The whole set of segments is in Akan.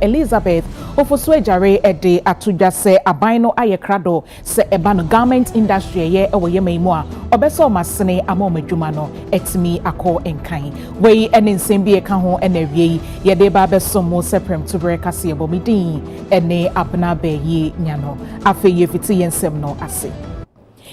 Elizabeth ofoswe jare ede atuja se abino ayekrado se ebano garment industry ye ewo yemaimu a obeso masene ama omadwuma no etimi akọ enkan wei ene nsem bi eka ho ene wie ye de ba beso mo seprem to breka se ebo midin ene abna be yi nyano afe ye fiti yensem no ase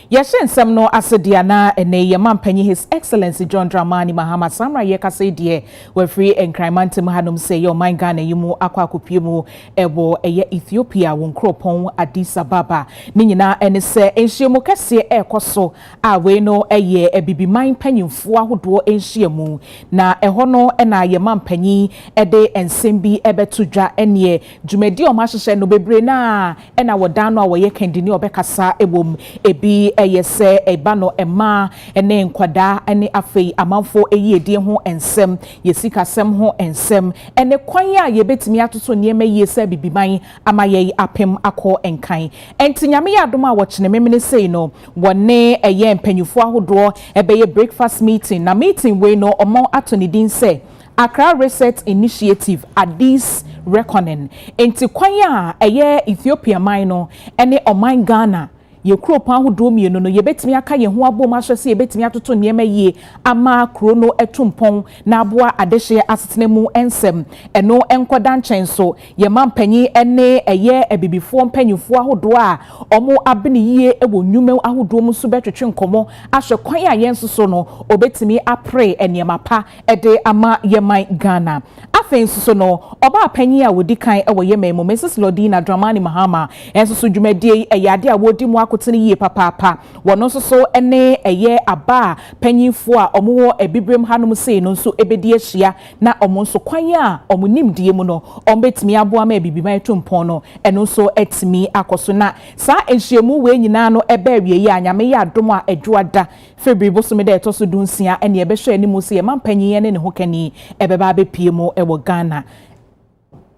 Yashin Semno Asadiana and Yamampenny His Excellency John Dramani Mahama Samra Yekase die we free and crimanti Mahanum say your mind Ghana yumu aquacupimu ebo Ethiopia won cropon Addis Ababa Nina and se enshimo kase koso we no eye bibi mind penny fua hudo enshemu na ehono ena Yamampenny ede ensembi ebetuja enye jumedi o mahye no bebre na ena wodano a we yekendini obekasa ebom ebi yese ebano ema ene nkwada ene afei amanfo eyedie ho ensem yesika sem ho ensem ene kwan ya yebetimi atoto niema yese bibiman amaye apem akọ enkan entinyame ya adom a wochene memene sei no wone eye mpanyufo ahodo ebeye breakfast meeting na meeting we no omo atoni din se Accra Reset Initiative Addis Reckoning enti kwan ya eye Ethiopia man no ene oman Ghana ye kro pa hodo mienu no ye betimi aka ye ho abom ahwese ye betimi atoto niema yie ama kro no etumpon na aboa adehye asetene mu ensem eno enkoda nchenso ye mampanyi ene eye ebibifo mpanyufo ahodo a omo abene yie ewo nwume ahodo mu so betwetwe nkomo ahwe kwan a ye nsoso no obetimi apre eniema pa ede ama ye man Ghana afen nsoso no oba apanyi a wodi kan ewo ye memo Mrs Lodina Dramani Mahama ensoso dwumadie eyade a wodi mu akotene yie papa wono so ene eye aba panyinfo a omo ebibrem hanum sei no so ebedi ahia na omo so kwan a omo nimdie mu no ombetimi aboa ma bibiman tumpon no eno so etimi akoso na sa enhyiemu we nyina no eba awie yi anyame ya adom a adwoada February bosome da etoso dunsia ene ebehwe animu se mampanyin ne ne hokani ebeba bepie mu ewo Ghana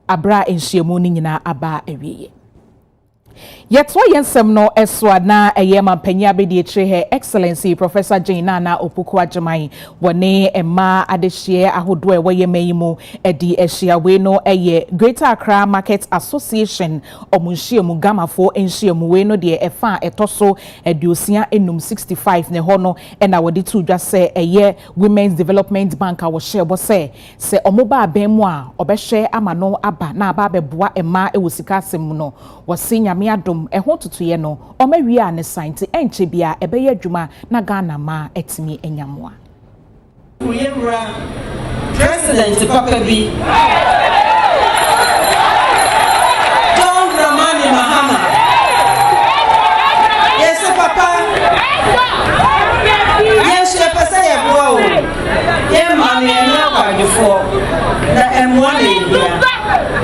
abra enhyiemu ni nyina aba awie Yetwa yensem no eswa na eyema panya bedi etre Her Excellency Professor Jane Nana Opoku Ajamai wone ema adehye ahodo ewo yemeyimu edi ehia we no eye Greater Accra Market Association omunhyiemu gamafo enhyiemu we no de efa etoso eduosia enum 65 ne hono ena wodi tu dwa se eye Women's Development Bank a wo share se omoba abemu a obehwe amano aba na aba beboa ema ewosika asem no wose nyame adom eho tutuye no omawie a ne science enche bia ebeye adwuma na Ghana ma etimi enyamoa Uyemra President Papa B John Dramani Mahama Yes Papa Yes pesa ya bro ye mami na kwadifo na emwale ya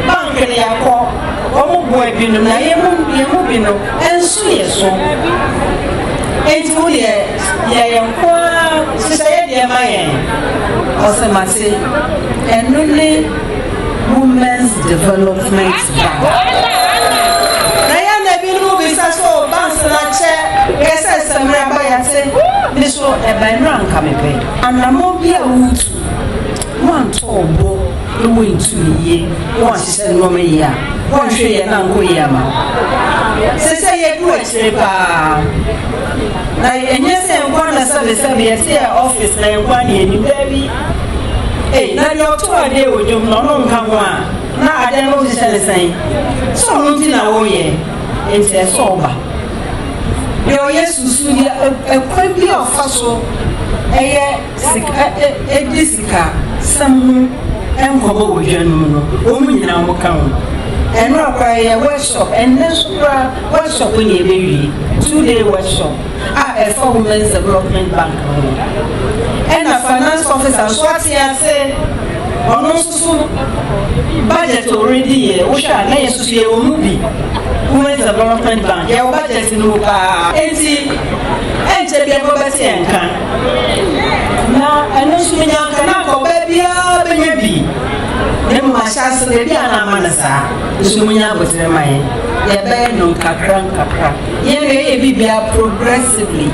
bank ne yakọ omo boy binu na yemu binu ensu yeso enti ye yankwa sisa ye de mayen osemase enune Women's Development Bank na ya na binu bisa so banks na che yesa semra ba ya se ni so e ba nra nka mepe anamo bia wutu one tobo ewo intuye one sise no me ya one hwe ye na nko ya ma sise ye du achire pa na enye se nkwa na service ye se office na nkwa ni eni baby na yo to ade ojum no no nka ho a na ade no sise le san so no ti na wo ye ente so ba yo yesusu ya ekwa bi ofaso eye sika edisika samu enkobo wojanu no omu nyina mo kan eno akwa ye workshop ennesura workshop ni ebewi 2-day workshop for Women's Development Bank and a finance officer so atiase ono susu budget already we shall na yesusu ye omubi Women's Development Bank ya budget no ka enti enche bia go beti enka na eno sunya kana ko bia benya bi dem ma chance de bia na manasa sunya botre mai ya be no kakra ye be bia progressively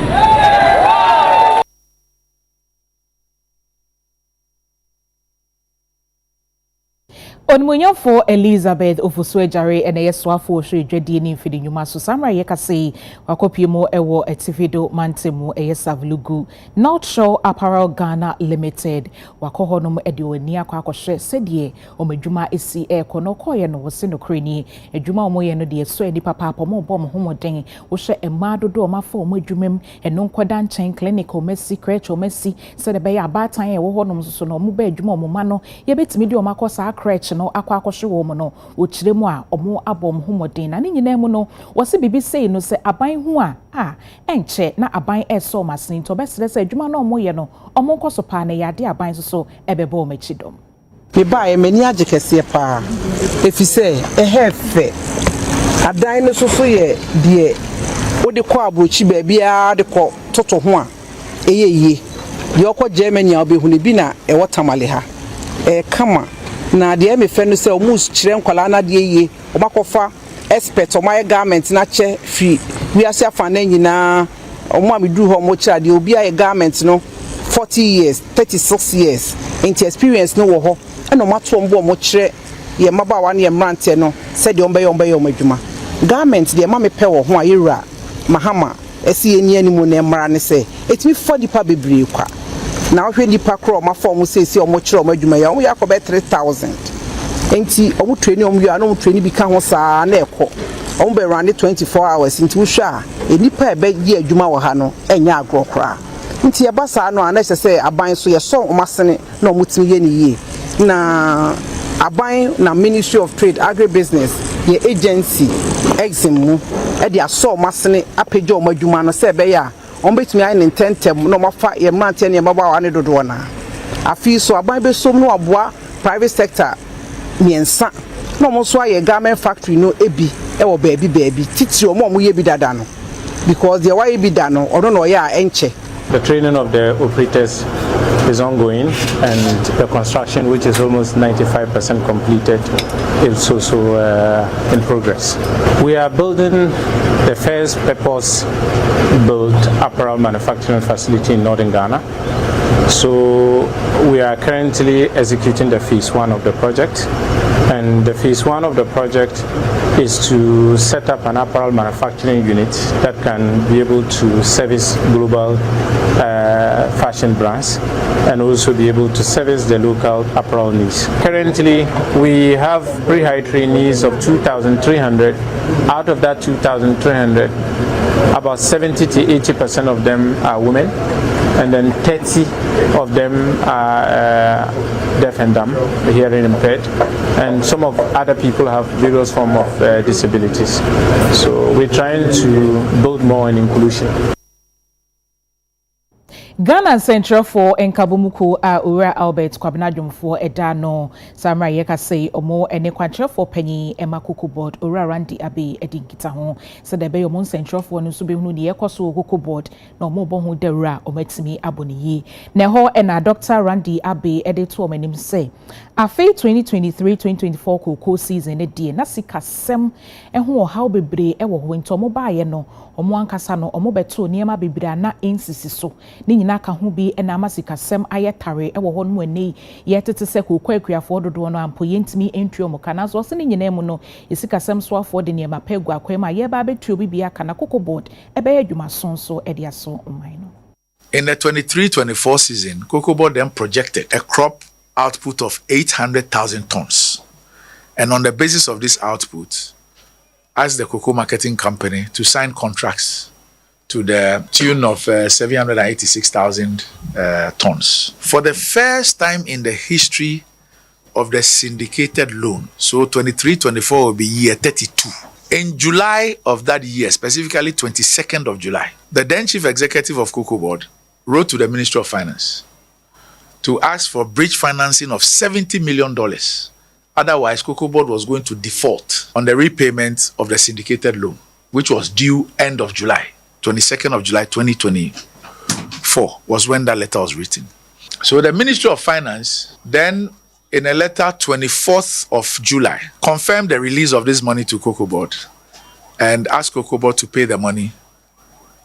Onmunyafo Elizabeth Ofusuejare and Yeswafo Shreddi ni mfidi nyuma so samra yekase wakopimo ewo etivido mantemu eyesavlugu North Shore Apparel Ghana Limited wakohonom ediwani akwakohye sedie omedwuma esi ekono koye no wose no kreni edwuma omoye no de so edi papa mo bom homoden wo hye ema dodo omafo omedwumem eno nkoda nchen clinic omesi crèche omesi se de be ya abatan e wo honom so no mo ba edwuma omoma no yebetimi de omakosa crèche no akwakwohye wo mo no wo kiremu a omo abom homoden na nyina mu no wose bibi sei no se aban hu a enche na aban eso masin to besere se adwuma no omo ye no omo nkoso pa na yade aban so ebebo omachidom me ba e mani age kese pa efise ehefe adan no so ye de wode kɔ abrochi ba bia de kɔ toto ho a eyeye de okɔ Germany a obehunu bi na e wotamale ha kama na de me fe no se omus kire nkwala na de ye omakofa expert omaye garment na che fi wiase afa na nyina omo amedu ho mo kira de obi aye garment no 40 years 36 years into experience no wo ho eno mato mbo mo kire ye mabawa na ye mrante no se de ombe omadwuma garment de ma me pe wo ho ayera mahama esi eni animu na mra ne se etimi for dipa bebre kwa na ohwe dipa kro ma form se esi omo kire omadwuma ya omo yakobe 3000 enti omo training omo ya no omo training bi ka ho saa na ekọ omo be run 24 hours enti wo hwa enipa ebe ye adwuma wo ha no enya agro kra nti eba saa no ana se aban so ye so omasene na omo timi ye ni ye na aban na Ministry of Trade Agribusiness ye agency exim mu e dia so omasene apejo omadwuma no se be ya ombetumi ayi ntentem no mafa ye mante ne baba wa ne dodo na afi so aban be som no aboa private sector miensa no mo so aye garment factory no ebi e wo baabi titi o mo ye bi dada no because the why bi da no odo no ya enche. The training of the operators is ongoing, and the construction, which is almost 95% completed, is also in progress. We are building the first purpose-built apparel manufacturing facility in northern Ghana. So we are currently executing the phase 1 of the project, and the phase 1 of the project is to set up an apparel manufacturing unit that can be able to service global fashion brands and also be able to service the local apparel needs. Currently, we have pre-hire trainees of 2,300. Out of that 2,300, about 70 to 80% of them are women, and then 30 of them are deaf and dumb, hearing impaired, and some of other people have various forms of disabilities. So we're trying to build more in inclusion. Ghana Central for Enkabumuku Ura Albert Kwabnadumfo Edano Samra Yekase Omo Enekwantre for Penny Emma Kuku Board Ura Randy Abbey Edinkita ho so the Bay Omon Central for Nusubi Hunu the Ekoso Kuku Board no mo bon dera ometimi aboniyi Neho ena Dr. Randy Abbey editor menim say afi 2023-2024 Kuku season e na sikasem eho how bebre ewo ho ntomo baaye no omo ankasa no omo beto niema bebre na ensisi so nyina ka ho bi na amasikasem ayetare ewo ho no ene yetete se kokwa akuafo dodo no ampo yentimi entrio mo kana so se nyina mu no yesikasem so afo de niema pegu akwema ye ba betrio bibia kana Cocoa Board ebe adwuma sonso e dia so omai no. In the 23-24 season, Cocoa Board then projected a crop output of 800,000 tons, and on the basis of this output asked the cocoa marketing company to sign contracts to the tune of 786,000 tons. For the first time in the history of the syndicated loan, so 23-24 will be year 32. In July of that year, specifically 22nd of July, the then chief executive of Cocoa Board wrote to the Ministry of Finance to ask for bridge financing of $70 million. Otherwise, Cocoa Board was going to default on the repayment of the syndicated loan, which was due end of July. 22nd of July 2024 was when that letter was written. So the Ministry of Finance then, in a letter 24th of July, confirmed the release of this money to Cocoa Board and asked Cocoa Board to pay the money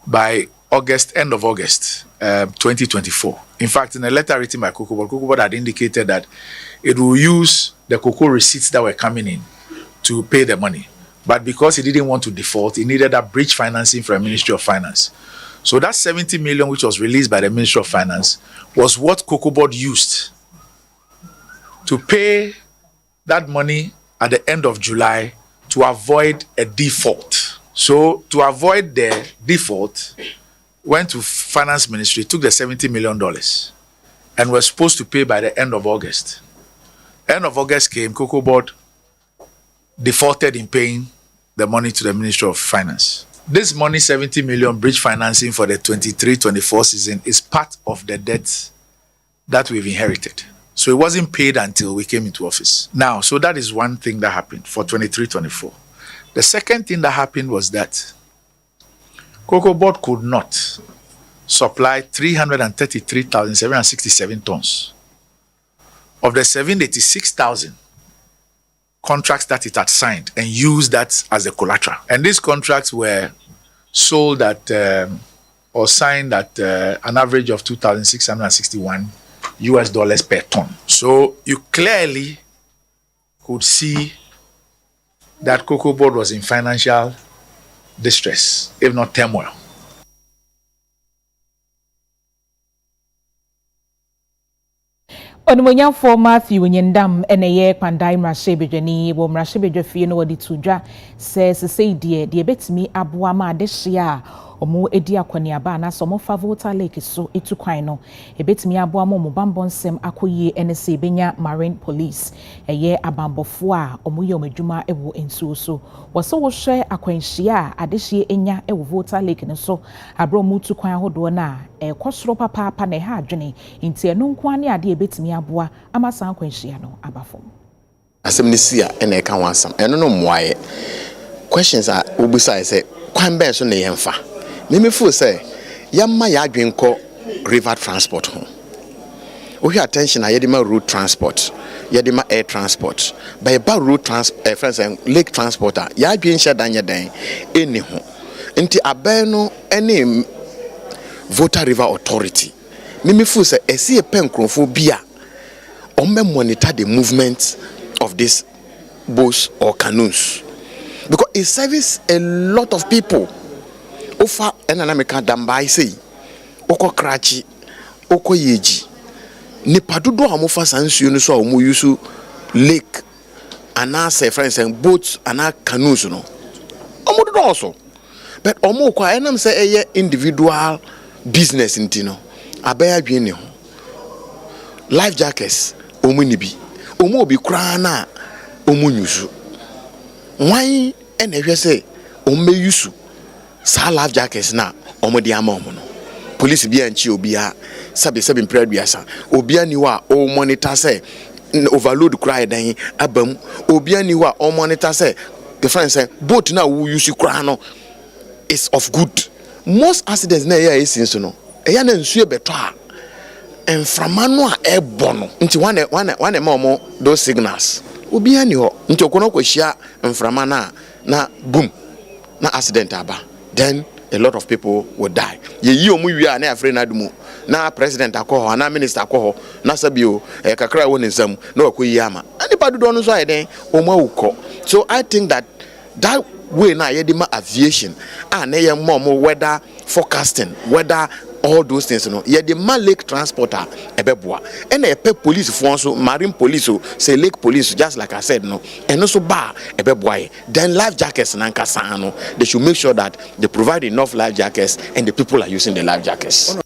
by end of August 2024. In fact, in a letter written by Cocoa Board had indicated that it will use the cocoa receipts that were coming in to pay the money. But because he didn't want to default, he needed a bridge financing from the Ministry of Finance. So that 70 million, which was released by the Ministry of Finance, was what Cocoa Board used to pay that money at the end of July to avoid a default. So to avoid the default, went to Finance Ministry, took the $70 million and was supposed to pay by the end of August. End of August came, Cocoa Board defaulted in paying the money to the Ministry of Finance. This money, 70 million bridge financing for the 23-24 season, is part of the debt that we've inherited. So it wasn't paid until we came into office. Now, so that is one thing that happened for 23-24. The second thing that happened was that Cocoa Board could not supply 333,767 tons of the 786,000 contracts that it had signed and used that as a collateral. And these contracts were sold at or signed at an average of $2,661 per ton. So you clearly could see that Cocoa Board was in financial distress, if not turmoil. Onimonya for Matthew Nyendam eneye kwandai mrashebejeni wo mrashebejefie no wodi tudwa say die betimi aboa ma adehia omo edi akoniaba na so mo favota lake so etukwan no ebetimi aboa mo bambonsem akoyie NC benya marine police eye abambofo a omo ye omadwuma ewo ensuo so woso wo hwe akwanhia adehie enya ewo vota lake no so abro mu tukwan hodo na ekosoro papa na ha adwene nti eno nko ne ade ebetimi aboa amasan akwanhia no abafom asem ni sia ena eka ho asam eno no moaye questions are obusa say kwan be so ne yemfa me feel say yamma ya adwenko river transport ho we pay attention na yedima road transport yedima air transport by road transport friends and lake transporter ya adwen hye dan yeden eni ho nti aban no ene Volta River Authority me feel say esi penkrofo bia on monitor the movement of these boats or canoes because it serves a lot of people. Ofa enanameka dambai sei oko krachi oko yeji nipa dodo amofa sansuo no so a omo yusu lake ana say friends and boats ana canoes no omo dodo also but omo kwa enam say eye individual business ntino abaya dwene ho life jackets omo ni bi omo obi kra na omo nyusu wan ena hwe say omo yusu sa life jackets na omodi ama omo no police bia nchi obia sabe mpraduasa obia ni wa o monitor say overload cry dan abam obia ni wa o monitor say the friend say boat na we use cry no is of good. Most accidents na ya esin so no eya na nsuo beto a enframa no a ebo no nti wane ma omo those signals obia ni ho nti okono kwahia enframa na boom na accident aba then a lot of people will die. Ye yi omu wi na afre na dumu na president akoho na minister akoho na sabio kakra won nsam na wakoyi ama anipa dodo no so ayeden omu awuko. So I think that way na yedima aviation na ye mo weather forecasting, weather all those things no yedima lake transporter ebeboa and e pe police for so marine police say lake police just like I said no and also bar ebeboa then life jackets na nkasa no they should make sure that they provide enough life jackets and the people are using the life jackets.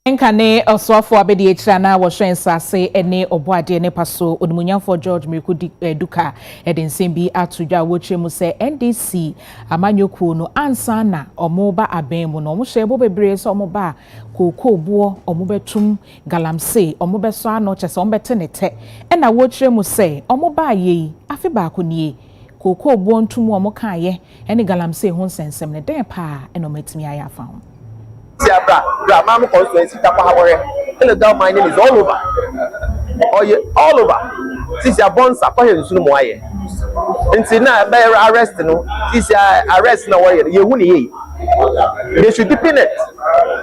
Nkane oswafo abedi ekira na wo hwensase ene oboade ne paso onimunyamfo George Miriku Duka edensembi atudwa wotremu se NDC amanyoku no ansa na omoba abenmu no omohye bebre so omoba kokobuo omobetum galamse omobeso ano chese ombete nete ena wotremu se omoba ye afi ba ko nie kokobuo ntum omokaye ene galamse ho nsensem ne den pa ena ometimi ayafa ho. Mama constituency my name is all over. Oh yeah, all over. Since your bonds are paying soon more. Until now, arrest no. Since arrest no way, they should deepen it,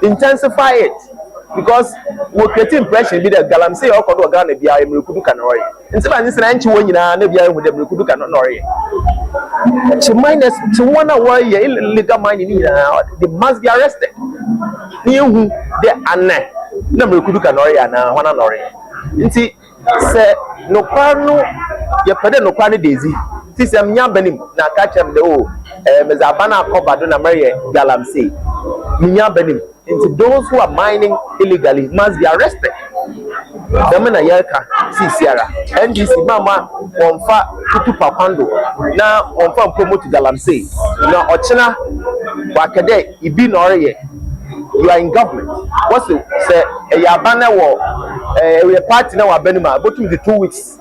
intensify it, because we create impression be the galamsey or kodo Ghana bia emrekudu kanori nti ba nyina nchi wo nyina na bia hu de emrekudu kanori to minus to one hour illegal mining they must be arrested you they ane na emrekudu kanori na wana nori nti se no kwano ye pede no kwano dezi ti se mnya banim na ka chem de o mezabana akobado na mare galamsey mnya banim. Into those who are mining illegally must be arrested. Damina yelka si Sierra NDC mama wonfa kutu papando na wonfa promote galamsey na ochina wakade ibi na oreye you are in government what's it say ya bana wo we party na wa benuma botum the 2 weeks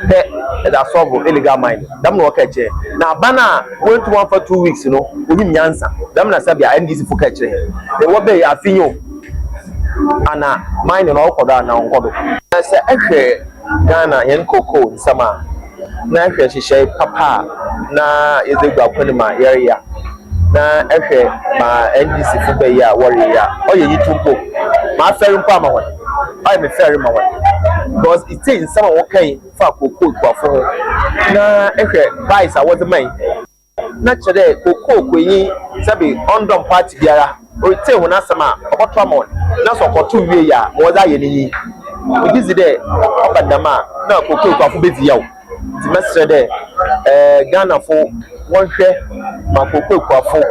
that solve illegal mining dam no kache na bana went to one for 2 weeks you know obi nyansa dam na sabia NDC fu kache the wo be afinyo ana mining no kodo na nkodo say ehwe Ghana yen koko nsama na ehwe hihye papa na ezegwa kwanima area na ehwe ma NDC fu be ya worry ya oye yitumpo ma feri mpa ma won oye me feri ma won because it takes some okay for koko kwafo na ehwe vice award man na chere koko kwenyi sabi ondom party biara o te ho na sama obotomon na so koto wie ya mo za ye ni ogizi de obadama na koko kwafo bezi yawo ti mesre de Ghana fo wonhwe ma koko kwafo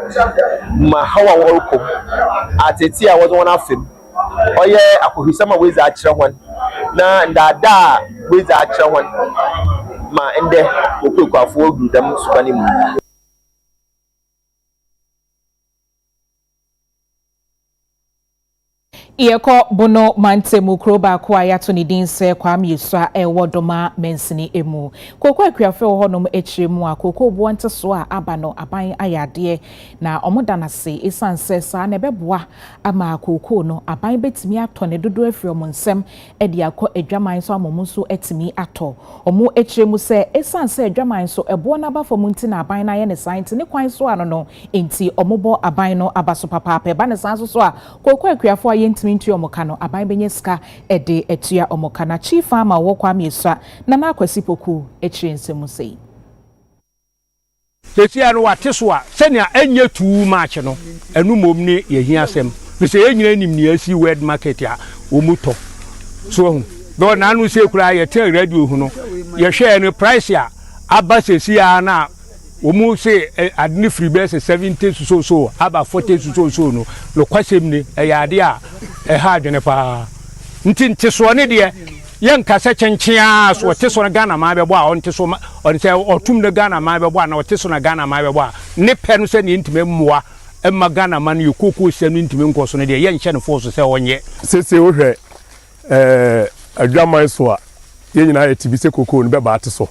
ma hawa worko ateti a wozo wona afem oye akohisama wezi a kire hon na ndada wezi a kire hon ma ende koko kwafo ogu dam subani mu Iyeko bono mantemu kroba kwa yato ni dinse kwa miuswa wodoma mensini emu. Koko akuafe honom echiremu a koko buante so a abano aban ayade na omodanase esanse sa na beboa ama koko no aban betimi ato ne dodo afiri omonsem ede akọ adwaman so amomu so etimi ato. Omo echiremu se esanse adwaman so ebo na bafo munti na aban na ye ne science ne kwan so ano no enti omobo aban no abaso papa pe ba ne sanso so a koko akuafo ayenti mintu omokano aban benyeska ede etua omokana chief farmer wo kwa mieswa na na akwasi poku echirensemu sei setia no wateso a senia enye too much no enu mom ne yehiasem be se enyina nim ne asi world market a omuto so hu do na anu se kura ye tell radio hu no ye hwe no price a aba sesia na omu se adni free base 70 so aba 40 so no lo kwasem ni eyade a ha adwene pa nti so ne de yen kasa chenchenaa so teso na Ghana ma bebo a onte so on se otum na Ghana ma bebo a na oteso na Ghana ma bebo a ne pe no se ne ntime mmoa emma Ghana ma no yekoko se no ntime nkoso ne de yen hye ne force se onye sese wo hwe adwaman so a yen nyina etibi se koko no be ba ate so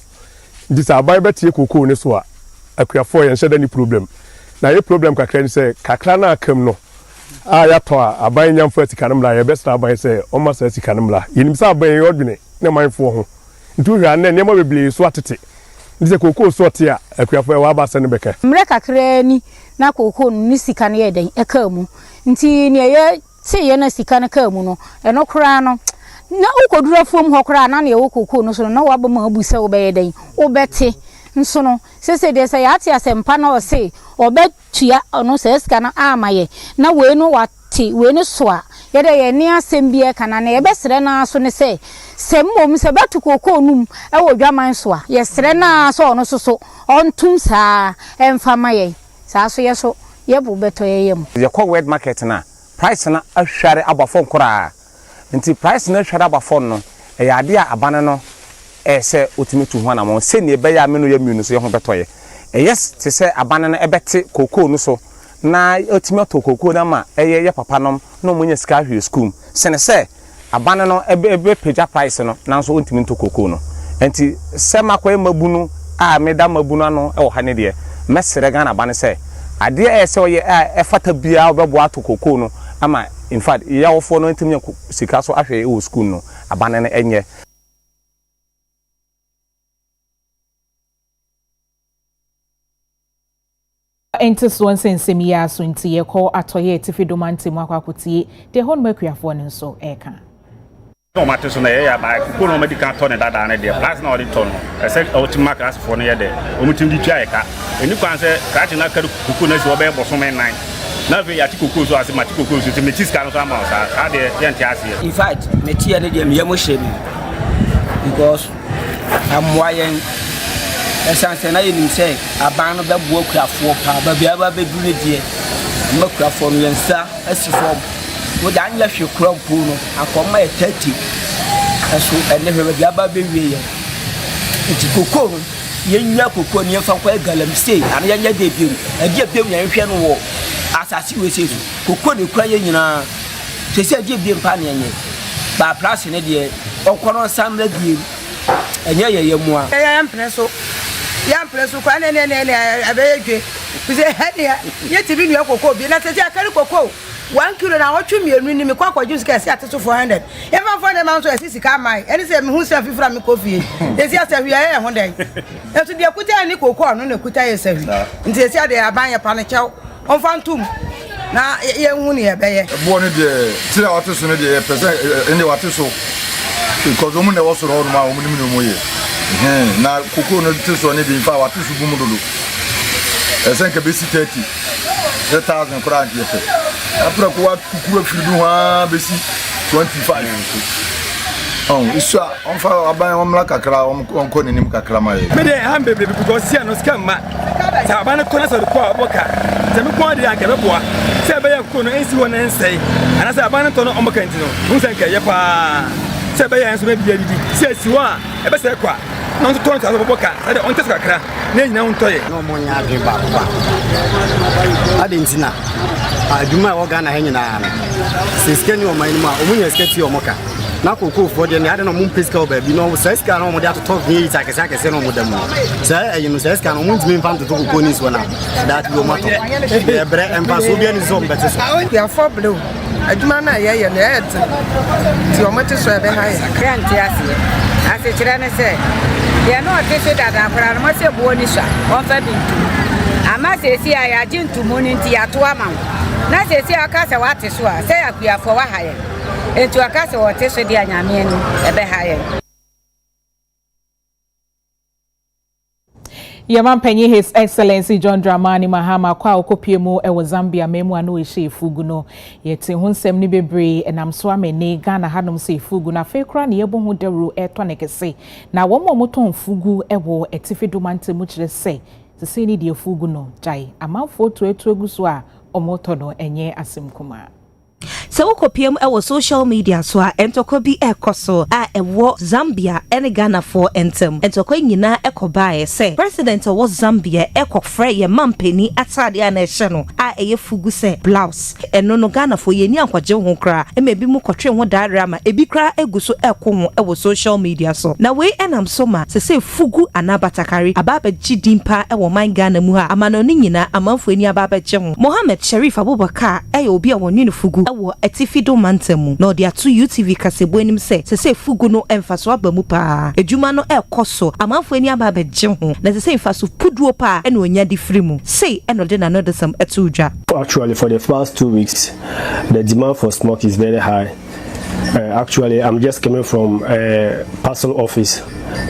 ndi sa aban betie koko ne so a akuafo yen hye da ni problem na ye problem kakra ni se kakra na akam no ya to aban nyamfo atikanimla ye best aban se o ma sa atikanimla yinim sa aban yodwene ne manfo ho ntu hwa na ne ma bebele so atete ndise koko so te a akuafo wa ba se ne beka mre kakra ni na koko ni sika ne yeden eka mu nti ne ye ti ye na sika ne ka mu no eno kra no na ukodura fom ho kra na ne wo koko no so na wa ba ma abusa wo be yeden wo beti nso no sese de se ya ati asempa na o se obetua ono se sika na amaye na we no wati we no so a ye de ye ni asem bi e kana na ye besere na so ne se semmom se betu koko num e wo dwaman so a ye sere na so ono so ontum sa emfa maye sa so ye so ye bu beto ye yem ye ko world market na price na ahware abafon kora nti price na ahware abafon no e ya de abane no se otimitu ho na mo se ne be ya me no ya miunu so ye ho betoye yes te se abane no ebete koko no so na otimitu koko na ma ye papa nom no munye sika hwe school se ne se abane no ebe peja price no na so otimitu koko no enti se makwa mabunu a meda mabunu ano e wo ha ne de mesere ga na abane se ade se oye efata bia obebo ato koko no ama in fact ya wofo no ntimi sika so ahwe e wo school no abane no enye Ente so nsensem ya so nti ye ko atoye tifidumante mu akwakotie de hon makuafo ne nso eka no matter so na ya ba ko no medical ton dada na de plus na odi ton ese ultimate class for no ye de o mutim di twa eka eni kwan se krachi na karu kuku na si obe boso men 9 na ve ya tikuku so ase matikuku so me tiska no so ama sa de ye ntia ase in fact me tie ne de me yemo shebi because am wayen esanse na yenim say aban no be bo akuafo pa ba bia ba be dure die makuafo no yensa asifo wo da anya hwe kura pu no akoma e 30 aso ene hwe bia ba be wie ye enti koko yenya koko ne fa kwa galamsey ana yenya de biu ade biu nya hwe no wo asasi we sesu koko ne kura ye nyina sese ade biu pa ne yenye ba plus ne de okono samra biu enye ye mu a yam preso kwa ne abeyedwe bize hedia yeti bi nu koko bi na tete akari koko 1 kilo na otwu mienu ni me kwa kwaju sika si ateso 400 ever for the mount so sika mai eni se me hu se afifra me kofi esi asawi ya ho den etu de kuta ni koko no na kuta ye sawi nti esi ade aban ya pa ne chew onfantum na ye hu ni ye beye bo ne de tira wateso ne de pese eni wateso because omu ne wo so ro ma omu ni no moye na koko no teso ne bi fa wateso bu mu dodo esenke be si 30,000 kura ndi efe apra ko wa kukuru afidu ha be si 25 isu on fa aban on mla kakra on ko nenim kakra ma ye Midday hambe because see no scam ma sa aban ko na so ko aboka se me ko de akebe boa se be ya ko no ensi wona ensei ana se aban to no on boka ntino hu se nke ye pa se be ya enso be bia didi se si wa e be se kwa no to ton ta so boka se de on tes kakra na nyina on toye no mo nya ade ba ba adentina aduma wo Ghana henyina se skeni o mani ma o munya sketi o moka na koko fo de ne ade no mun peska o ba bi no se ska no mo de ato vi ta kesa kesa no mo da mo se ayinu se ska no mun timi fam to koko ni so na that we mato e bre empa so bi ani zo mbete so ya for blue aduma na ye ne et ti o mate so e be ha ya kranti ase kire ne se ya no te se dada akra no ma se buo ni sha on fa bintu ama se si ya jintu moni nti ya to ama na se si aka se wate so a se ya kuafo wa ha ye etu aka se wote so di anyame no e be ha ye Yamampenyi His Excellency John Dramani Mahama kwa okopiemu ewo Zambia memu anu ehye efugu no yeti hunsem ni bebre enam so amene Ghana hanom se efugu na fekra ne yebo hu dawru eto ne kese na wo mo moton fugu ewo etifidumante mu kire se sese ni de efugu no jai amanfo to etu eguso a omoto no enye asemkuma So ukopiem ewo social media so a entoko bi ekoso a ewo Zambia ene Ghana for entem entoko nyina ekobae se president of Zambia ekofre ye mampeni atade a na ehye no a eye fugu se blouse eno no Ghana for ye ni akwaje ho kra emebi mu kotwe ho dare ama ebi kra eguso ekoho ewo social media so na we enam so ma se fugu anabatakari ababa gidimpa ewo man Ghana mu ha amano ni nyina amanfo ani ababa je ho Mohammed Sharif Abubakar eye obi a wonu fugu ewo etifido mantemu no dia to UTV kasebo enim se fugu no emfaso abamu pa edwuma no ekoso amanfo ani aba beje ho na se emfaso puduo pa ene onya di frimu say eno de na no desam etudwa. Actually for the first 2 weeks the demand for smoke is very high. Actually I'm just coming from parcel office.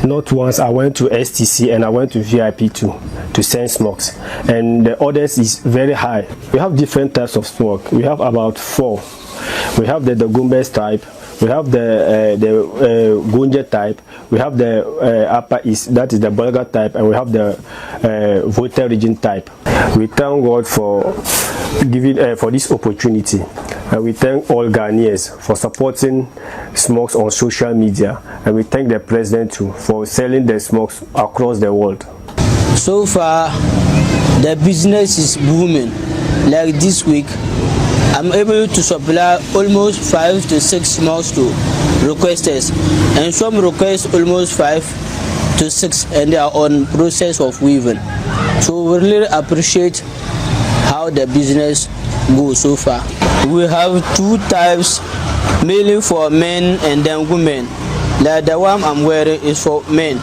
Not once I went to STC and I went to VIP to send smokes, and the orders is very high. We have different types of smoke. We have about 4. We have the Gumbes type, we have the Gunje type, we have the Upper East, that is the Bulgar type, and we have the Volta region type. We thank God for giving for this opportunity. We thank all Ghanaians for supporting smokes on social media, and we thank the president too for selling the smokes across the world. So far, the business is booming. Like this week, I'm able to supply almost 5 to 6 smokes to requesters, and some request almost 5 to 6, and they are on process of weaving. So we really appreciate how the business goes so far. We have 2 types, mainly for men and then women. Like the one I'm wearing is for men,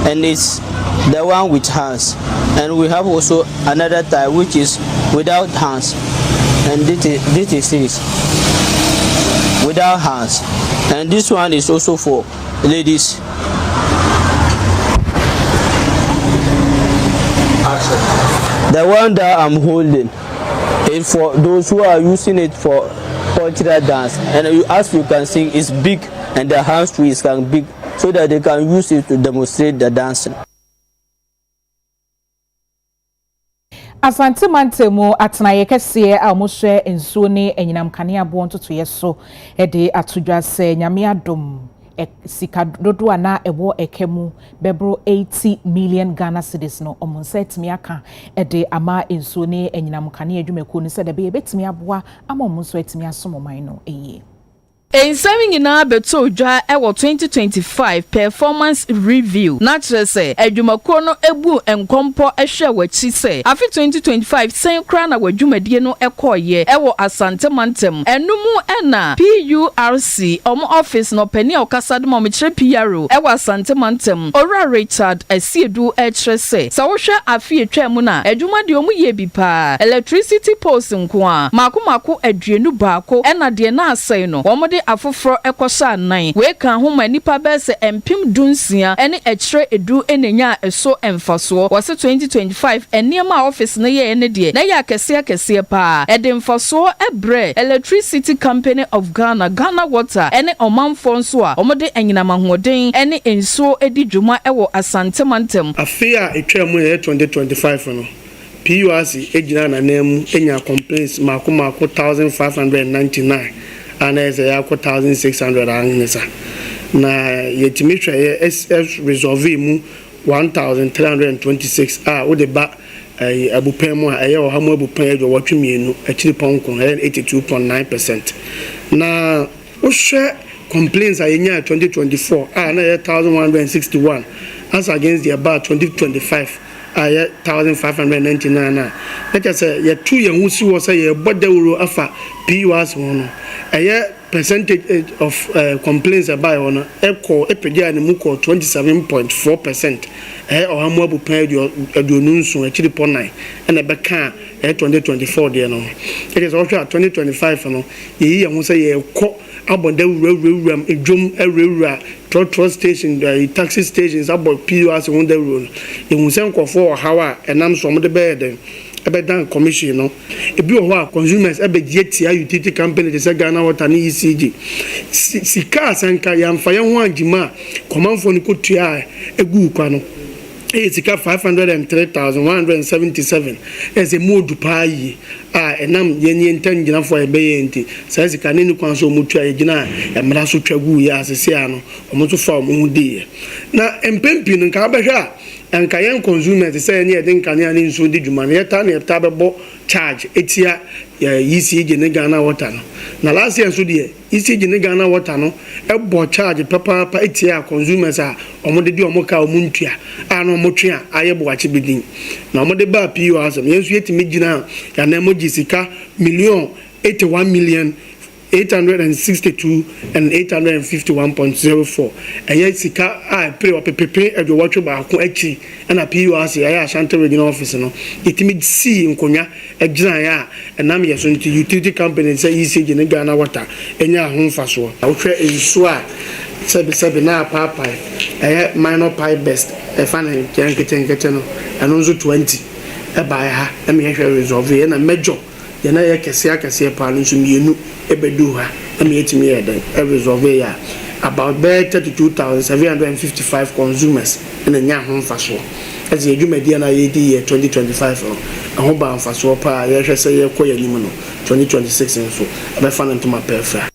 and it's the one with hands, and we have also another type which is without hands, and this is without hands, and this one is also for ladies. The one that I'm holding is for those who are using it for cultural dance, and as you can see, it's big, and the hands tree is big, so that they can use it to demonstrate the dancing. Asante mantemu atena yekese a omohwe ensuo ne enyinam kane abo ntoto yeso ede atodwa se nyame adom sika dodo ana ewo ekemu bebro 80 million Ghana cedis no omonsa etimi aka ede ama ensuo ne enyinam kane adwumako ni se de be betimi aboa ama omonso etimi asomoman no eye. Ensemi nyina beto dwa ewo 2025 performance review naturally say adwumako no ebu enkompo ehwe wachi say afi 2025 sen kra na wadwumadie no ekoye ewo Asante Mantem enumu ena PURC omo office no pani okasade mo mekire PRO ewo Asante Mantem ora Richard Asiedu ekire say sa wo hwe afi etwa mu na adwumade omu ye bi pa electricity post nko a mako aduenu baako ena de na asai no omode afoforo ekosa nan we kan ho manipa bese empim dunsia ene ekire edu enenya eso emfaso wose 2025 eniema office na ye ene de na ya kese pa ede mfaso ebre Electricity Company of Ghana Water ene omanfo nso a omode enyinama hoden ene enso edi dwuma ewo Asante Mantem afia etwa mu 2025 no PURC ejina na nemu enya complaints mako 1599 and as a 1,600 angnesa. Na yetimitwa SF resolve mu 1,326 with the back abupemu a year or hamu abupen ejo watwemienu akiri ponko 82.9%. Na oshe complaints ayenya 2024 na 1,161 as against the about 2025 1,599 let us say ye 2 year who see was say bodawuro afa PURC one percentage of complaints about one echo epedia ne muko 27.4% or hamu abupen adonunso akiri pon 9 and ebeka 2024 there no it is also 2025 no ye hu say ye ko abodawuro edwom ewura trot station taxi stations about PURC on the road you say nkofo hawa enam so mo de bed ebedan commission no ebi o consumers ebejetia utility company de Ghana Water ni ECG sika sanka yamfa ye ho anjima command ni kotua egu kwa no sika 503,177 as a modu pay enam yenye ntan gina for ebeye nti sa sika ne kwan so mutua ye gina emra so twagu ya asese ano omo so fa omo hudi na empempi no nka abehwa anka yen consumers say ne yeden kan ya ne nso di dwuma ne ta ne ta bebo charge etia ECG ne Ghana Water no na last year so de ECG ne Ghana Water no ebo charge papa etia consumers a omo de omo ka omo ntua ano omo twa ayebo ache bidin na omo de ba PURC yen so yetimi gina ya na emoji sika million 81 million 862 and 851.04 eye sika pre opepepe edo watcho ba ko achi na PURC aya Ashanti regional office no itimi si nkonya egina ya enam yeso nti utility company say ECG ne Ghana Water enya ho mfaso awhwe enso a sebe na papa minor pipe best fana kenkete no eno nzo 20 ba ha em ye hwe resolve na major ye na ye kese pa no nso mienu ebedu ha em ye timi ye den resolve ya about 32,755 consumers na nya ho mfaso as ye dwumadi na ye di 2025 ho ba mfaso pa ye hwe se ye koya nim no 2026 nso ebe fana ntoma perfect.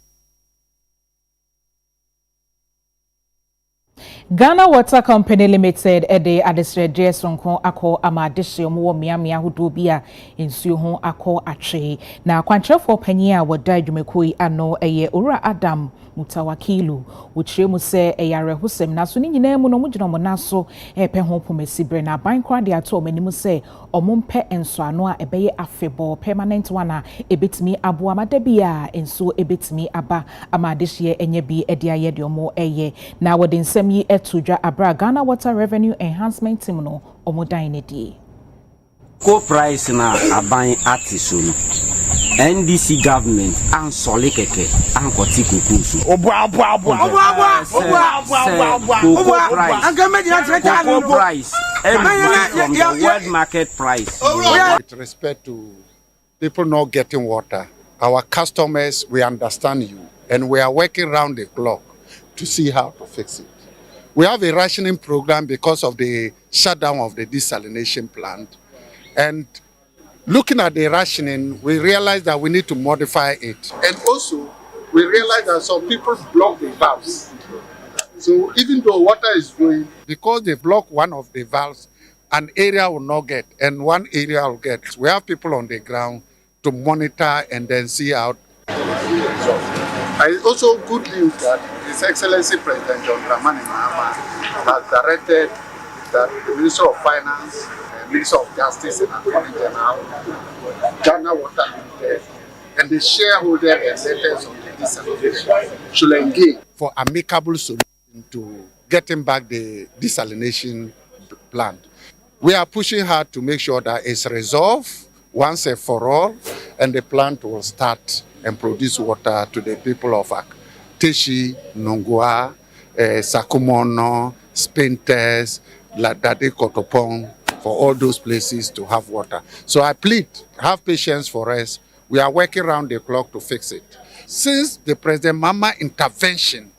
Ghana Water Company Limited ede adesreje sonko akọ amadehye omo miamia hodo bia ensuo ho akọ atwe na kwankyerefo panyi a wada adwumakoi ano eye Owura Adam Mutawakilu wuchire mu se eyare hosem na so ni nyina mu no mu gina mo na so epe ho pomesi bre na ban kwa de ato omani mu se omompe enso ano a ebeye afebo permanent one a ebetimi abo amada bia enso ebetimi aba amadehye enye bi ede aye de omo eye na wode nsem yi etudwa abra Ghana Water Revenue Enhancement Team no omo dan ne die co price na aban atiso no NDC government an sole keke an koti kukusu obo price from the world market price. With respect to people not getting water, our customers, we understand you, and we are working round the clock to see how to fix it. We have a rationing program because of the shutdown of the desalination plant, and looking at the rationing, we realize that we need to modify it. And also, we realize that some people block the valves. So even though water is going, because they block one of the valves, an area will not get, and one area will get. We have people on the ground to monitor and then see how. So, it's also good news that His Excellency President John Dramani Mahama has directed that the Minister of Finance, Minister of Justice and Attorney General, Ghana Water Limited, and the shareholder and letters of the desalination should engage for amicable solution to getting back the desalination plant. We are pushing hard to make sure that it's resolved once and for all, and the plant will start and produce water to the people of Teshi, Nongua, Sakumono, Spintes, Ladade, Kotopong, for all those places to have water. So I plead, have patience for us. We are working around the clock to fix it. Since the President Mama intervention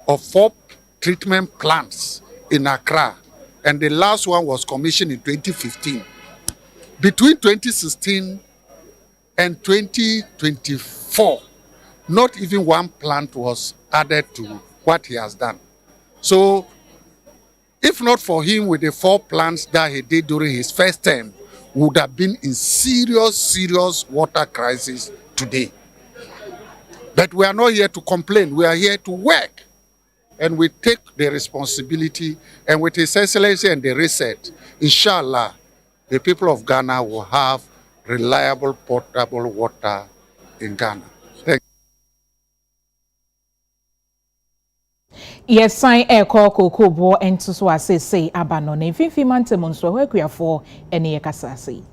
of 4 treatment plants in Accra, and the last one was commissioned in 2015. Between 2016 and 2024, not even one plant was added to what he has done. So, if not for him with the 4 plants that he did during his first term, would have been in serious water crisis today. But we are not here to complain. We are here to work. And we take the responsibility, and with His Excellency and the reset, inshallah, the people of Ghana will have reliable potable water in Ghana. Thank you. Yes, sign a call Kobo and to so I say abano ne fifi mantemonso where for any casasi.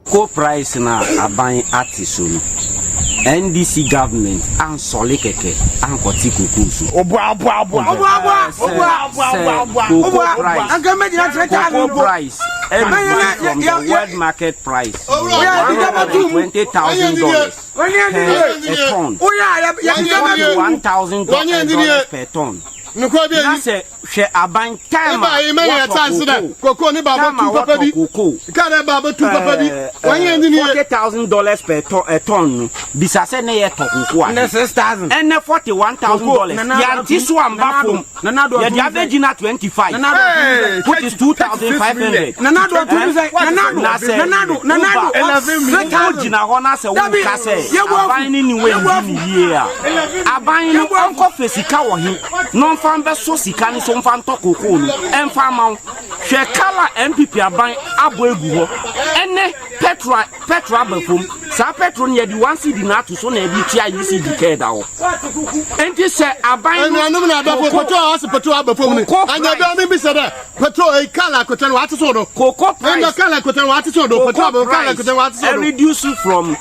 Co price na aban atiso no NDC government an sole keke an koti kukusu cocoa price everything from the world market price $120,000 per ton $1,000 per ton. Na se she aban time cocoa ni baba tu papa bi kana baba tu papa bi $40,000 per ton bisa se ne ye to cocoa na $6,000 and $41,000 ya tisu amba fom ya di average na 25 which is $2,500 na jina ho na se wo ka se aban ni we ni ye a aban ni onko fesika wo hi no fambe so sika ni so mfa ntọ kokoo no emfa ma hwe kala MPP aban abo egu ho ene petrol abafom sa petrol ne di 1 cedi na to so na di tia UCD ke da ho enti se aban no na abafom petrol abafom ni anya be mi bi se da petrol e kala kotan wa ati so do cocoa price kala kotan wa ati so do petrol kala kotan wa ati so do reduce from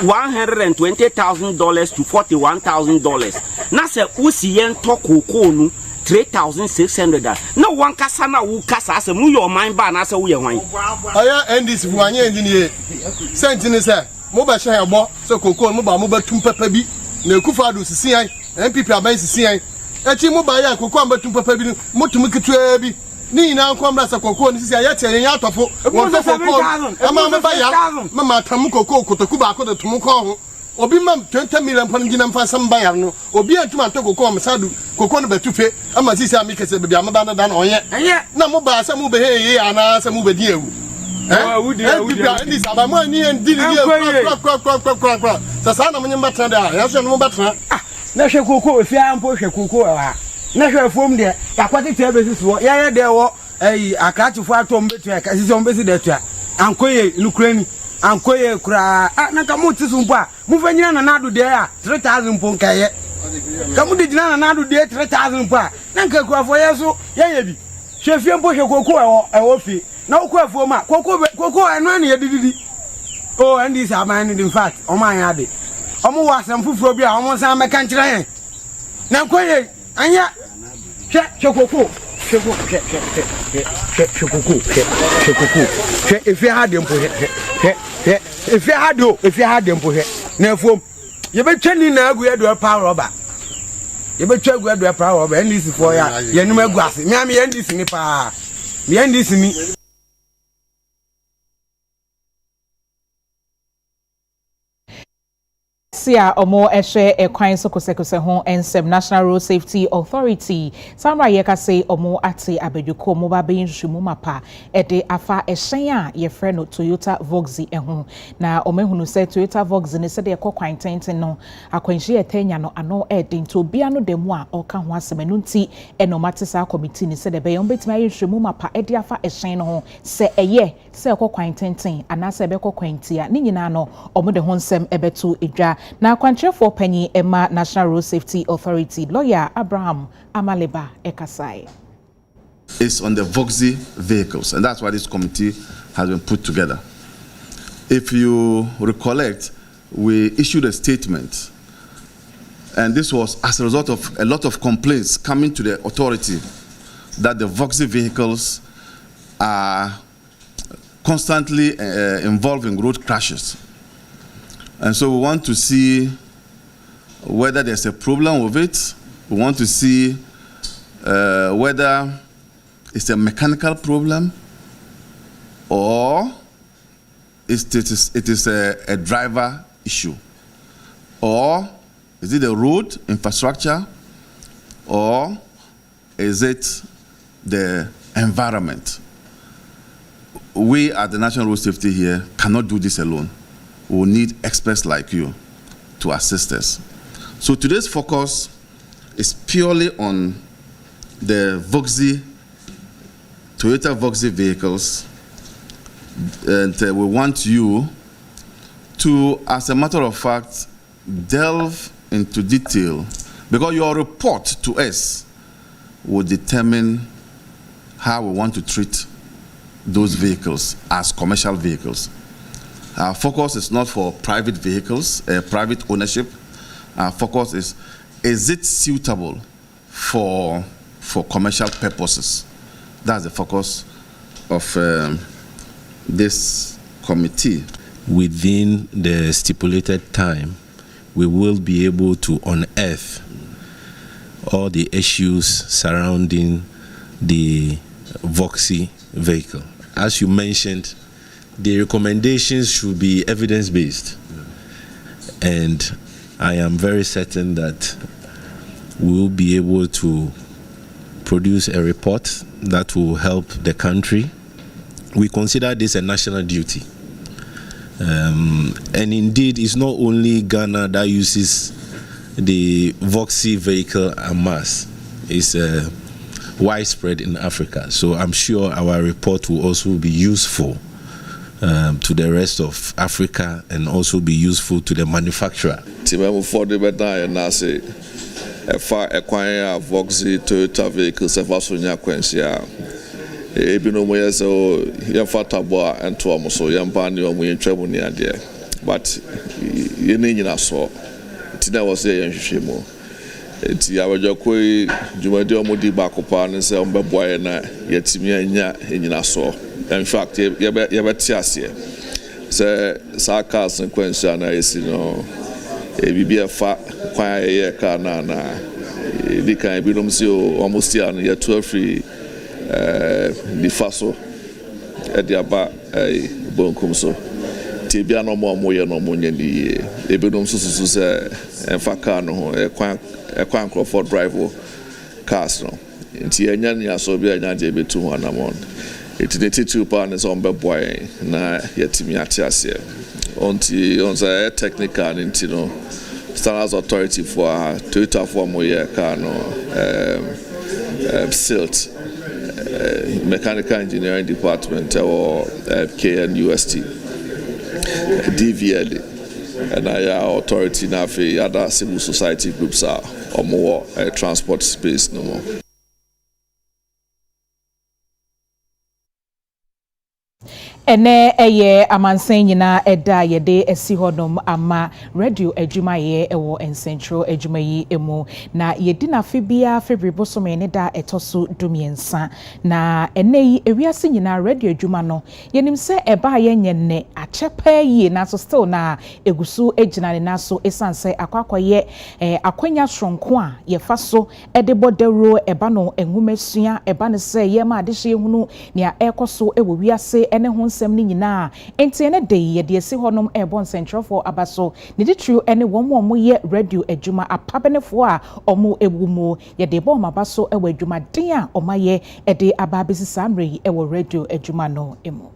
$120,000 to $41,000 na se usi yen to cocoa no $3,600 na one kasa na wo kasa se mu your mind ba na se wo ye hwan aya NDC fu anya engineer sentini se mo ba hye ebo se cocoa mo ba mo ba tum papa bi na ekufa do sisi an MPP aban sisi an echi mo ba ya cocoa ba tum papa bi mo tum kitwa bi ni na nkwamra se cocoa ni sisi ya tere ya atofo wo to cocoa ama me ba ya mama tam cocoa kotoku ba ko de tum ko ho obi mam 20 million pan gina mfa sam ba ya no obi antuma to cocoa amsadu cocoa no batufe ama sisi amike se bia maba na da na onye na mo ba se mo be he ana se mo be di ewu wudi ndi saba mo ani ndi ni kwa sasa na mo nyamba tanda ya so no mo batena na hwe koko efi ampo hwe koko ha na hwe fom de yakwate te be sisi wo ya de wo akrachifo atom betu ya sisi on besi de tu ankoye nukrani ankoye kura na ka mu tisu mpo a mu fanyina na nadu de a 3000 mpo nkaye ka mu de jina na nadu de 3000 mpo a na nka kurafo yeso ye bi hwe fie mpo hwe koko e fi na ukwafuo ma koko eno na ye dididi oh and this aban in fact o man ya de omo wa asam fufuro bi a omo san meka nkire yen na koye anya koko if you had them for if you had them for na fom you be chani na agu ya do power rubber you be chegu ya do power rubber and this for ya ye numa agu ase me am ye this ni pa me end this ni Sia omo ehwe ekwan sokosekose ho ensem National Road Safety Authority samra yeka say omo ate abeduko mo ba be nhwemu mapa ede afa ehyen a ye frɛ no Toyota Voxy ho na omehunu say Toyota Voxy ne se de ekokwan tenten no akwanhye etanya no ano ede nto bia no demu a oka ho asemanu nti eno matisa committee ne se de be yon betima ye nhwemu mapa ede afa ehyen no ho se eye se ekokwan tenten anase be kokwan tia ni nyina no omo de ho nsem ebeto edwa na kwantrefo panyi Emma National Road Safety Authority lawyer Abraham Amaleba Ekasai. It's on the Voxy vehicles, and that's why this committee has been put together. If you recollect, we issued a statement, and this was as a result of a lot of complaints coming to the authority that the Voxy vehicles are constantly involved in road crashes. And so we want to see whether there's a problem with it. We want to see whether it's a mechanical problem or it is a driver issue, or is it a road infrastructure, or is it the environment. We at the National Road Safety here cannot do this alone. We will need experts like you to assist us. So today's focus is purely on the Toyota Voxy vehicles, and we want you to, as a matter of fact, delve into detail, because your report to us will determine how we want to treat those vehicles as commercial vehicles. Our focus is not for private vehicles, private ownership. Our focus is it suitable for commercial purposes? That's the focus of this committee. Within the stipulated time, we will be able to unearth all the issues surrounding the Voxy vehicle. As you mentioned, the recommendations should be evidence-based, and I am very certain that we will be able to produce a report that will help the country. We consider this a national duty, and indeed it's not only Ghana that uses the Voxy vehicle en masse. It's widespread in Africa, so I'm sure our report will also be useful to the rest of Africa and also be useful to the manufacturer. Timemu for the better and say if I acquire Voxy Toyota vehicles, if I sonya quensia, ebino mo yeso yamfata boa ento omo so yampani omo yentwemu ni ade, but yene nyina so tina was say yanhwehwemu enti awajokoi jumadi omo di bakopa ne se ombeboa na yetimi anya nyina so. In fact, you say sarcasm sequential na no a fa quite a car na the kind of see almost here near 12 free the faso at the aba a bonkum so tibia no more no money the ebedom so say and fa car no a kwan for driver cars no nti anya ni aso bia anya je betu ho anamon etideti two partners on boy na yetimi atiase onti onza technical nti no Standards Authority for Toyota for Moye car no SILT Mechanical Engineering Department or KNUST DVLA and authority na other civil society groups are or more transport space no more. Ene eye amansen nyina eda yede esi hodom ama radio adwuma ye ewo ensentro adwuma yi emu na yedi na febia February bosome ne da etoso dumiensa na ene yi ewiase nyina radio adwuma no yenim se eba ye nyenne achepa yi na so still na egusu ejina ne naso esanse akwakoye akwanya hronko a ye faso ede bodero eba no enhumesua eba ne se ye ma de hye hunu ne ekoso ewo wiase ene ho nsem ni nyina enti ene de ye de esi honom ebon central for abaso ne di true ene wo ye radio adwuma apabenefo a omo ewumo ye de bom abaso ewo adwuma den a omaye ede ababesi samre ewo radio adwuma no emu.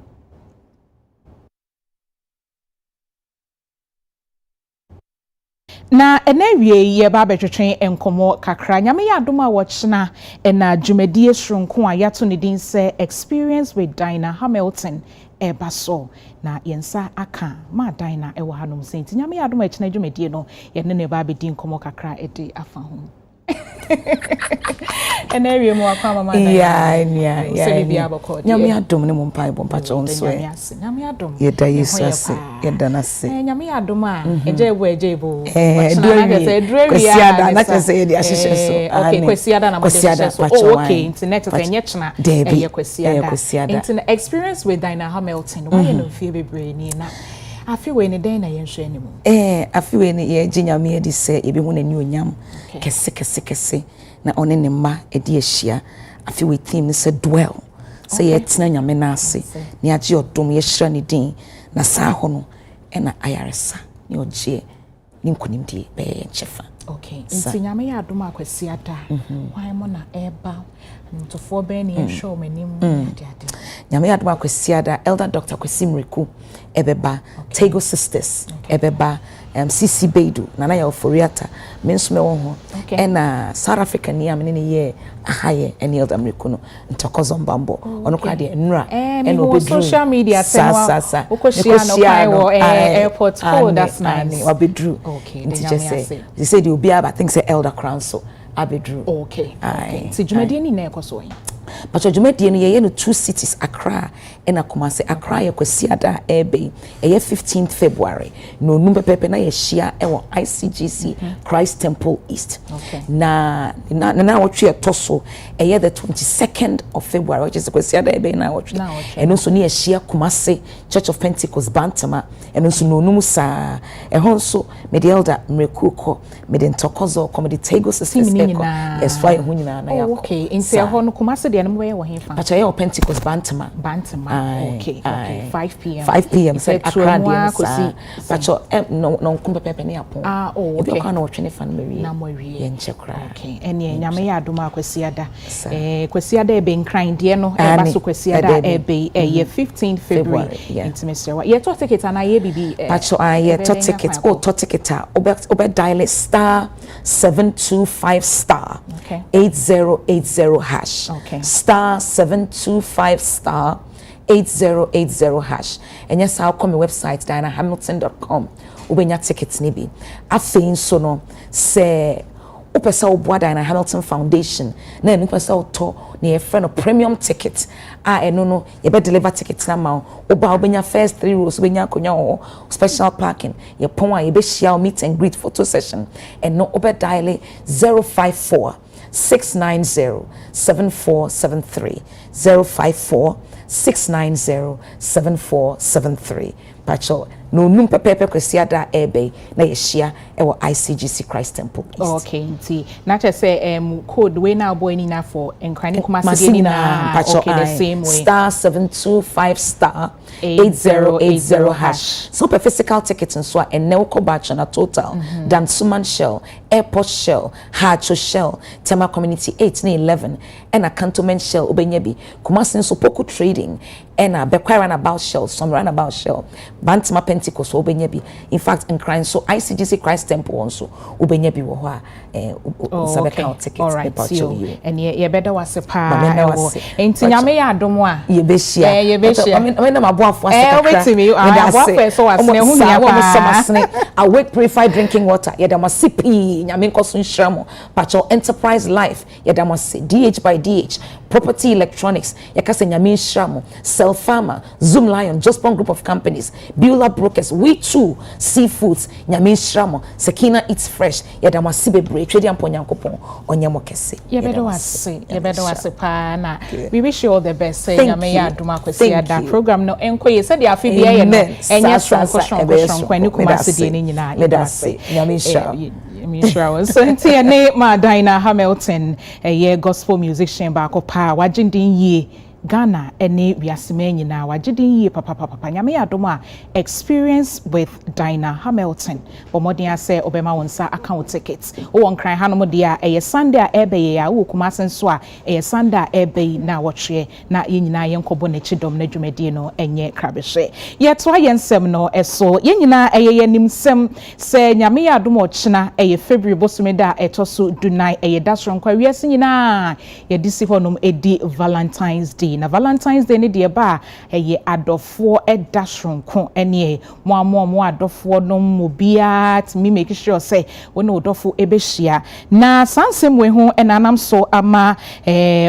Na enewie ye ba betwetwen enkomo kakra nyame ya adoma wochna na dwumadie sronko a yato ne din se experience with Dinah Hamilton ebaso na yensa aka ma Dinah ewo hanom senti nyame ya adoma echna dwumadie no ye ne ba bedi enkomo kakra ede afa ho enewie mo akwa mama ya nyame adom ne mo mpa bompa chonso nyame adom ye da yesu ase ye da na se nyame adom a ejebo kwesiada na chese ye di ahyehyɛ so okay kwesiada na kwesiada so okay internet to enye chena ye kwesiada internet experience with Dinah Hamilton why no feel bebre ni na afiwe ni den na yenhwe animu afiwe ni ye ginyame ye di se ebi hu na ni onyam kese na one ne ma edi ahia afiwe team se dwell se ye tena nyame na ase ni age odom ye hira ni din na saa ho no na ayaresa ni ogie ni nkonimdie be ye nchefa. Okay, nti nyame ya adom akwasiada why mo na eba ntofo be ni ehwe omanim ade nyame ya adom akwasiada elder Dr. Kwasimreku ebeba Tego Sisters ebeba CC Beidou nana ya oforiata mensume won ho na South Africa ni amene ne ye ahaye eni elder Mreku no ntokozo mbambo ono kwa de nura eno obedru social media tenwa okoshia no kai wo airport that's nice obedru they say the obi aba think say elder crown so abedru okay so jumadi ni na ekoso yin but jumadi ni ye no two cities Accra and Kumasi. Accra ye kwesiada ebe ye 15th February no number pepe na ye shia ewo ICGC Christ Temple East na wotwe etoso ye the 22nd of February which is kwesiada ebe na wotwe and also ni ye shia Kumasi Church of Pentecost Bantama and also no numu sa ehonso me the elder Mrekuko me the ntokozo comedy Tego Sisters eko yes why hu nyina na yakọ okay inse ehon Kumasi de no we wo hefa but ye Pentecost Bantama okay 5 p.m. 5 p.m. Say Accra dia pacho no kumbe pepe ni apon okay obi na otwe ne fan mawie na mawie ye nche kra okay ene nyame ya adom akwasiada kwasiada ebe nkran de no e baso kwasiada ebe ye 15th February intimacy ye to ticket na ye bibi pacho ye to ticket to ticket obe dial star 725 star 8080 hash star 725 star 8080 hash and yes I'll come my website dinahhamilton.com ubenya tickets ni bi afein so no se opesa oboa Dinah Hamilton Foundation na enu pesa oto na ye friend premium ticket eno no ye be deliver tickets na ma oba obenya first 3 rows obenya akonya ho special parking ye pon a ye be share meet and greet photo session and no obe dial 054 690 7473 054 690 7473 pacho no num pepe kwesiada ebe na yeshia ewo ICGC Christ Temple East. Okay nti na che say code we na boy ni na for enkrani Kumasi ni na pacho okay the same way star 725 star 8080 hash so per physical tickets and so and now ko batch na total dan Suman Shell Airport Shell Hacho Shell Tema Community 8 na 11 and a Cantonment Shell obenyebi Kumasi so Poku Trading ena be quite run about shell some run about shell bantima pentecost obenya bi in fact in Christ so ICGC Christ Temple also obenya bi wo ho a sabe count tickets about you and ye better was a pa enti nyame ya adom a ye be share I na maboafo aseka wait me aboafo so asne hu nya pa awake purified drinking water ye da masipi nyame nkoso nhramo pacho enterprise life ye da masi DH by DH property electronics yakase nyame nhramo Cell Farmer Zoom Lion Jospon group of companies Beulah Brokers We Too Seafoods nyame nhramo Sekina Eats Fresh ye da masi bebre twedi ampo nyankopon onyemo kese ye better was pa na we wish you all the best say nyame ya adoma kwesi ada program no enko ye said afi bia ye no enye strong kwani kuma se die ni nyina ye da se nyame nhyira Mishra was Cynthia ne ma Dinah Hamilton a gospel musician back up wajindin ye Ghana ene wiasime nyina wajidin ye papa nyame adoma experience with Dinah Hamilton bomodin ase obema wonsa account tickets o won kran hanom dia eye Sunday ebe ya wo kuma senso a eye Sunday ebe na wohwe na ye nyina ye nkobo na chidom na dwumedie no enye krabehwe ye to ayensem no eso ye nyina eye yanimsem se nyame adoma ochina eye February bosumeda etoso dunai eye dasron kwa wiase nyina ye disi honom edi Valentine's Day na Valentine's Day ne de ba eye adofo edashronko ene mo adofo no mobia timi make sure say wona odofo ebehia na sansem we ho enanam so ama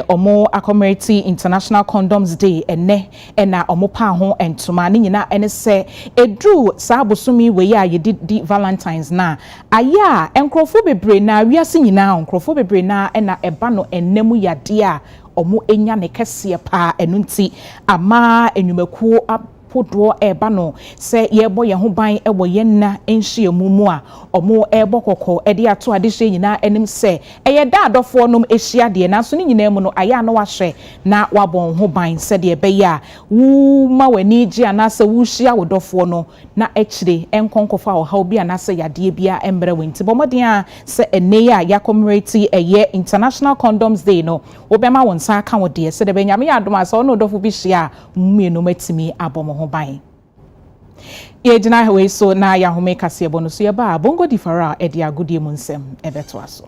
omo Community International Condoms Day ene ena omo pa ho entoma ne nyina ene se edru saabosumi we ya ye di Valentine's na aya enkrofo bebre na wiase nyina enkrofo bebre na ena eba no enemu yade a omo enya ne kese pa enunti ama enwumakuo podo eba no se yebo ye ho ban ewo ye na enhie mumu a omo ebo kokko ede ato adehye nyina enim se eye da adofo nom ehia de na so ni nyina mu no aya na wahwe na wabon ho ban se de ebe ya wu ma wani gi anase wu hia wodofo no na ekire enkonkofa o ha obi anase yade bia embre wenti bomoden a se ene ya commemorate eye International Condoms Day no obema wonsa aka wode se de be nyame ya adoma so no dofo bi hia mmienu matimi abomo ho ban ye jina we so na ya home kase bono so ye ba bongo di fara e dia godie mu nsem e beto aso